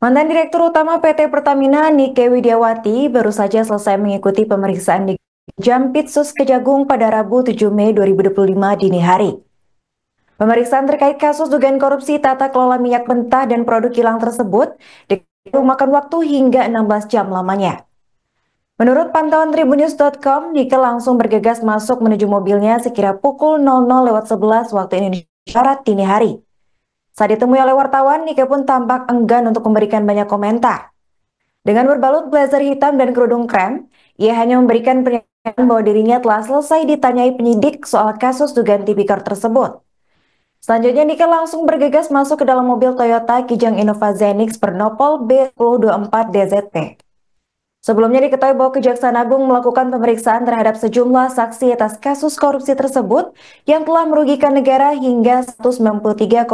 Mantan Direktur Utama PT Pertamina Nike Widiawati baru saja selesai mengikuti pemeriksaan di Jampitsus Kejagung pada Rabu 7 Mei 2025 dini hari. Pemeriksaan terkait kasus dugaan korupsi tata kelola minyak mentah dan produk kilang tersebut memakan waktu hingga 16 jam lamanya. Menurut pantauan Tribunnews.com, Nike langsung bergegas masuk menuju mobilnya sekira pukul 00.11 waktu Indonesia Barat dini hari. Saat ditemui oleh wartawan, Nike pun tampak enggan untuk memberikan banyak komentar. Dengan berbalut blazer hitam dan kerudung krem, ia hanya memberikan pernyataan bahwa dirinya telah selesai ditanyai penyidik soal kasus dugaan tipikor tersebut. Selanjutnya, Nike langsung bergegas masuk ke dalam mobil Toyota Kijang Innova Zenix bernopol B1024DZT. Sebelumnya diketahui bahwa Kejaksaan Agung melakukan pemeriksaan terhadap sejumlah saksi atas kasus korupsi tersebut yang telah merugikan negara hingga 193,7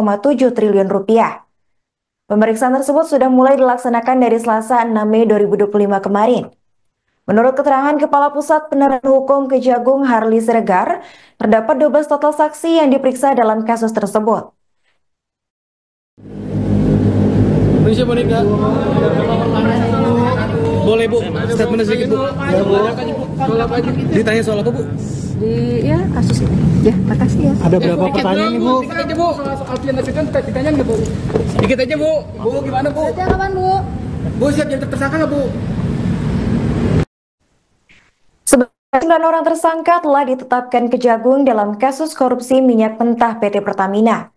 triliun rupiah. Pemeriksaan tersebut sudah mulai dilaksanakan dari Selasa 6 Mei 2025 kemarin. Menurut keterangan Kepala Pusat Penerangan Hukum Kejagung Harli Siregar, terdapat 12 total saksi yang diperiksa dalam kasus tersebut. Boleh Bu, statement sedikit Bu. Ya, Bu. Ditanya soal apa Bu? Ya kasus ini. Ya, makasih ya. Ada berapa pertanyaan nih Bu? Dikit aja Bu, soal tindakan ditanya nggak Bu? Dikit aja Bu. Bu gimana Bu? Kerja kapan Bu? Bu siap jadi tersangka nggak Bu? 9 orang tersangka telah ditetapkan Kejagung dalam kasus korupsi minyak mentah PT Pertamina.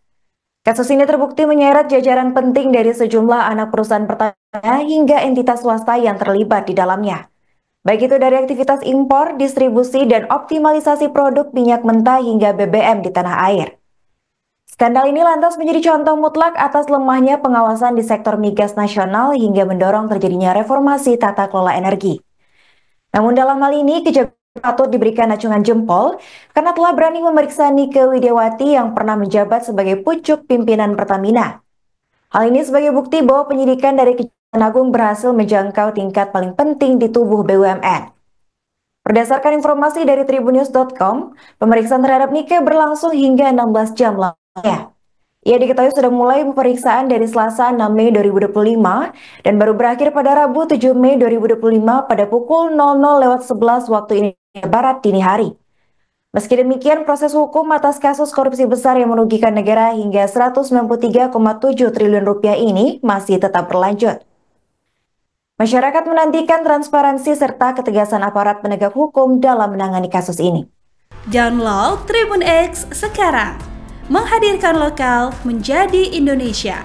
Kasus ini terbukti menyeret jajaran penting dari sejumlah anak perusahaan Pertamina hingga entitas swasta yang terlibat di dalamnya. Baik itu dari aktivitas impor, distribusi, dan optimalisasi produk minyak mentah hingga BBM di tanah air. Skandal ini lantas menjadi contoh mutlak atas lemahnya pengawasan di sektor migas nasional hingga mendorong terjadinya reformasi tata kelola energi. Namun dalam hal ini, Kejagung patut diberikan acungan jempol karena telah berani memeriksa Nike Widiawati yang pernah menjabat sebagai pucuk pimpinan Pertamina. Hal ini sebagai bukti bahwa penyidikan dari Kejaksaan Agung berhasil menjangkau tingkat paling penting di tubuh BUMN. Berdasarkan informasi dari Tribunnews.com, pemeriksaan terhadap Nike berlangsung hingga 16 jam lamanya. Ia diketahui sudah mulai pemeriksaan dari Selasa 6 Mei 2025 dan baru berakhir pada Rabu 7 Mei 2025 pada pukul 00.11 waktu Indonesia Barat dini hari. Meski demikian, proses hukum atas kasus korupsi besar yang merugikan negara hingga 193,7 triliun rupiah ini masih tetap berlanjut. Masyarakat menantikan transparansi serta ketegasan aparat penegak hukum dalam menangani kasus ini. Download Tribun X sekarang, menghadirkan lokal menjadi Indonesia.